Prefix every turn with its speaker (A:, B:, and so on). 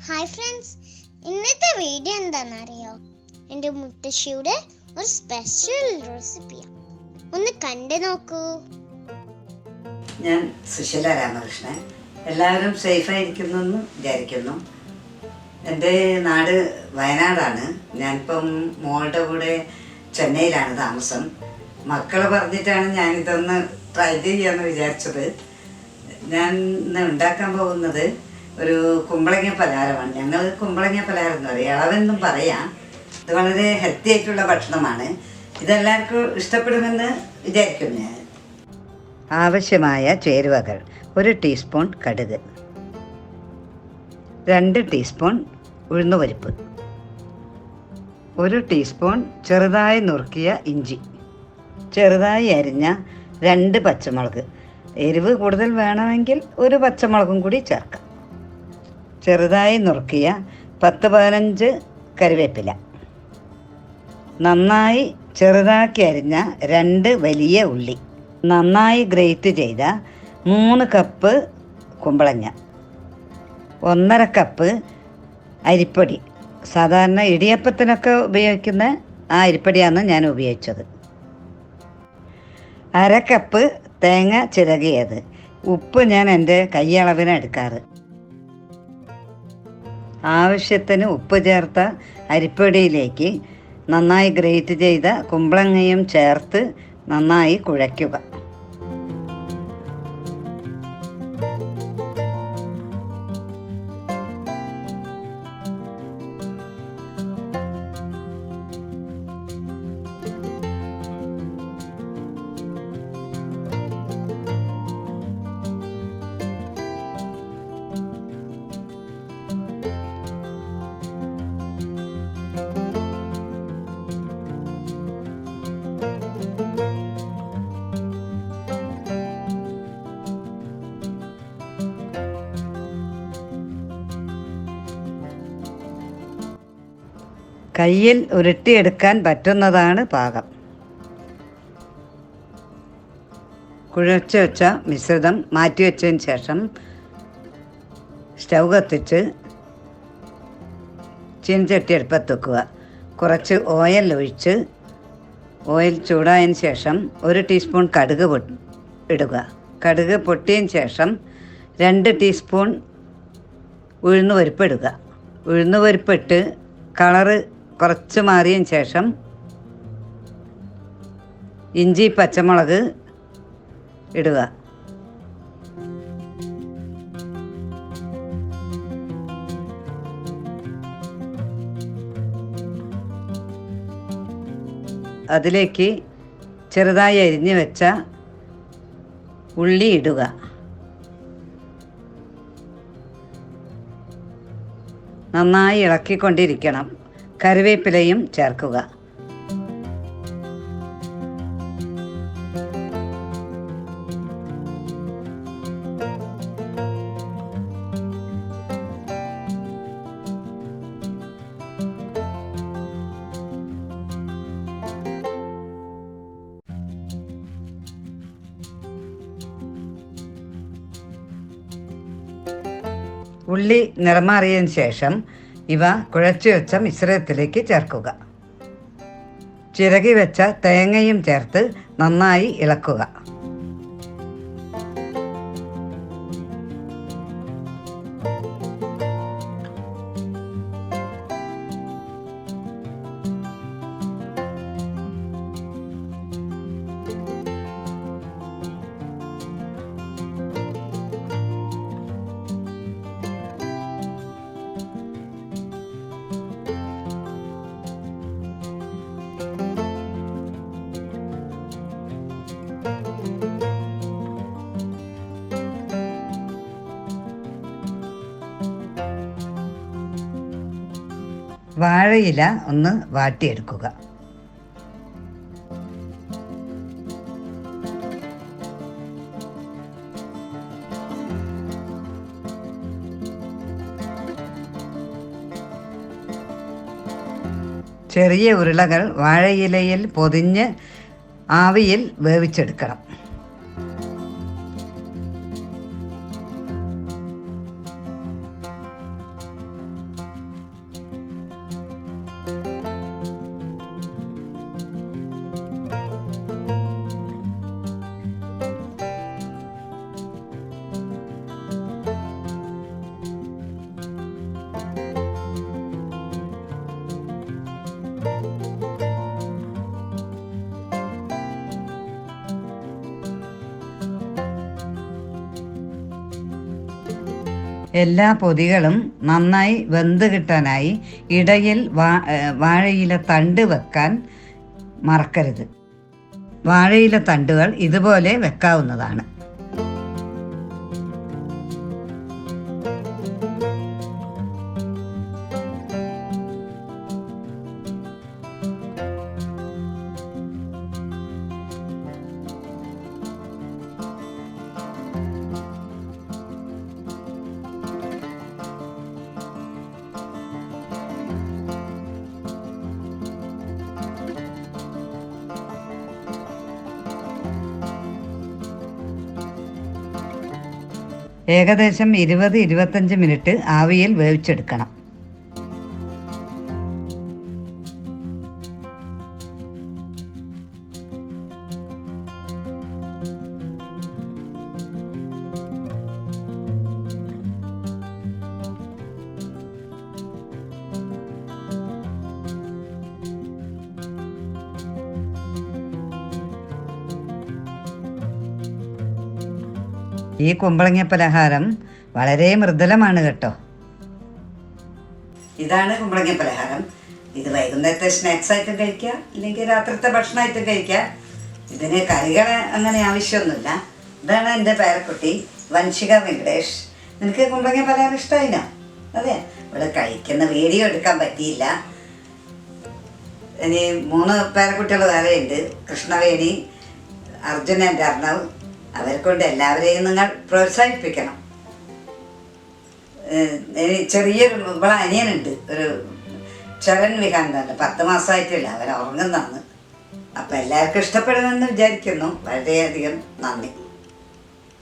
A: Hi friends, ഇന്നത്തെ video എന്താണെന്നറിയോ? എൻ്റെ മുത്തശ്ശിയുടെ ഒരു സ്പെഷ്യൽ റെസിപ്പിയാണ്. ഒന്ന് കണ്ടു നോക്കൂ.
B: ഞാൻ സുശീല രാമകൃഷ്ണൻ. എല്ലാവരും സേഫായിരിക്കുന്നു എന്ന് വിചാരിക്കുന്നു. എൻ്റെ നാട് വയനാടാണ്. ഞാനിപ്പം മോളുടെ കൂടെ ചെന്നൈയിലാണ് താമസം. മക്കളെ പറഞ്ഞിട്ടാണ് ഞാനിതൊന്ന് ട്രൈ ചെയ്യാമെന്ന് വിചാരിച്ചത്. ഞാൻ ഇന്ന് ഉണ്ടാക്കാൻ പോകുന്നത് ഒരു കുമ്പളങ്ങ പലഹാരമാണ്. ഞങ്ങൾ കുമ്പളങ്ങ പലഹാരം എന്ന് പറയും, ഇളവെന്നും പറയാം. ഇത് വളരെ ഹെൽത്തി ആയിട്ടുള്ള ഭക്ഷണമാണ്. ഇതെല്ലാവർക്കും ഇഷ്ടപ്പെടുമെന്ന് വിചാരിക്കുന്നു ഞാൻ. ആവശ്യമായ ചേരുവകൾ: 1 ടീസ്പൂൺ കടുക്, 2 ടീസ്പൂൺ ഉഴുന്നുപരിപ്പ്, 1 ടീസ്പൂൺ ചെറുതായി നുറുക്കിയ ഇഞ്ചി, ചെറുതായി അരിഞ്ഞ 2 പച്ചമുളക്. എരിവ് കൂടുതൽ വേണമെങ്കിൽ 1 പച്ചമുളകും കൂടി ചേർക്കാം. ചെറുതായി നുറുക്കിയ 10-15 കറിവേപ്പില, നന്നായി ചെറുതാക്കി അരിഞ്ഞ 2 വലിയ ഉള്ളി, നന്നായി ഗ്രേറ്റ് ചെയ്ത 3 കപ്പ് കുമ്പളങ്ങ, 1/2 കപ്പ് അരിപ്പൊടി. സാധാരണ ഇടിയപ്പത്തിനൊക്കെ ഉപയോഗിക്കുന്ന ആ അരിപ്പൊടിയാണ് ഞാൻ ഉപയോഗിച്ചത്. 1/2 കപ്പ് തേങ്ങ ചിരകിയത്. ഉപ്പ് ഞാൻ എൻ്റെ കൈയളവിന് എടുക്കാറ്. ആവശ്യത്തിന് ഉപ്പ് ചേർത്ത അരിപ്പൊടിയിലേക്ക് നന്നായി ഗ്രേറ്റ് ചെയ്ത കുമ്പളങ്ങയും ചേർത്ത് നന്നായി കുഴയ്ക്കുക. കയ്യിൽ ഉരുട്ടിയെടുക്കാൻ പറ്റുന്നതാണ് പാകം. കുഴച്ച് വെച്ച മിശ്രിതം മാറ്റിവെച്ചതിന് ശേഷം സ്റ്റൗ കത്തിച്ച് ചീനച്ചട്ടി അടുപ്പത്ത് വെക്കുക. കുറച്ച് ഓയിൽ ഒഴിച്ച് ഓയിൽ ചൂടായതിന് ശേഷം 1 ടീസ്പൂൺ കടുക് ഇടുക. കടുക് പൊട്ടിയതിന് ശേഷം 2 ടീസ്പൂൺ ഉഴുന്നുപരിപ്പ് ഇടുക. ഉഴുന്നുപരിപ്പിട്ട് കളറ് കുറച്ച് മാറിയതിന് ശേഷം ഇഞ്ചി പച്ചമുളക് ഇടുക. അതിലേക്ക് ചെറുതായി അരിഞ്ഞു വെച്ച ഉള്ളി ഇടുക. നന്നായി ഇളക്കിക്കൊണ്ടിരിക്കണം. കറിവേപ്പിലയും ചേർക്കുക. ഉള്ളി നിറമാറിയതിന് ശേഷം ഇവ കുഴച്ചു വെച്ച മിശ്രിതത്തിലേക്ക് ചേർക്കുക. ചിരകി വെച്ച തേങ്ങയും ചേർത്ത് നന്നായി ഇളക്കുക. വാഴയില ഒന്ന് വാട്ടിയെടുക്കുക. ചെറിയ ഉരുളകൾ വാഴയിലയിൽ പൊതിഞ്ഞ് ആവിയിൽ വേവിച്ചെടുക്കണം. എല്ലാ പൊതികളും നന്നായി വെന്ത് കിട്ടാനായി ഇടയിൽ വാഴയില തണ്ട് വെക്കാൻ മറക്കരുത്. വാഴയില തണ്ടുകൾ ഇതുപോലെ വെക്കാവുന്നതാണ്. ഏകദേശം 20-25 മിനിറ്റ് ആവിയിൽ വേവിച്ചെടുക്കണം. ഈ കുമ്പളങ്ങ പലഹാരം വളരെ മൃദുലമാണ് കേട്ടോ. ഇതാണ് കുമ്പളങ്ങ പലഹാരം. ഇത് വൈകുന്നേരത്തെ സ്നാക്സ് ആയിട്ടും കഴിക്കുക, അല്ലെങ്കിൽ രാത്രിത്തെ ഭക്ഷണമായിട്ടും കഴിക്കുക. ഇതിന് കറികൾ അങ്ങനെ ആവശ്യമൊന്നുമില്ല. ഇതാണ് എൻ്റെ പേരക്കുട്ടി വൻഷിക വെങ്കടേഷ്. നിനക്ക് കുമ്പളങ്ങ പലഹാരം ഇഷ്ടമായിനോ? അതെ, ഇവിടെ കഴിക്കുന്ന വീഡിയോ എടുക്കാൻ പറ്റിയില്ല. ഇനി 3 പേരക്കുട്ടികൾ വേറെ ഉണ്ട്. കൃഷ്ണവേണി, അർജുനൻ, അർണവ്. അവർക്കൊണ്ട് എല്ലാവരെയും നിങ്ങൾ പ്രോത്സാഹിപ്പിക്കണം. ചെറിയൊരു ഇവിടെ അനിയനുണ്ട്, ഒരു ചരൺ വിഹാന്താണ്, 10 മാസമായിട്ടില്ല. അവൻ ഉറങ്ങുന്നതാണ്. അപ്പം എല്ലാവർക്കും ഇഷ്ടപ്പെടുമെന്ന് വിചാരിക്കുന്നു. വളരെയധികം നന്ദി.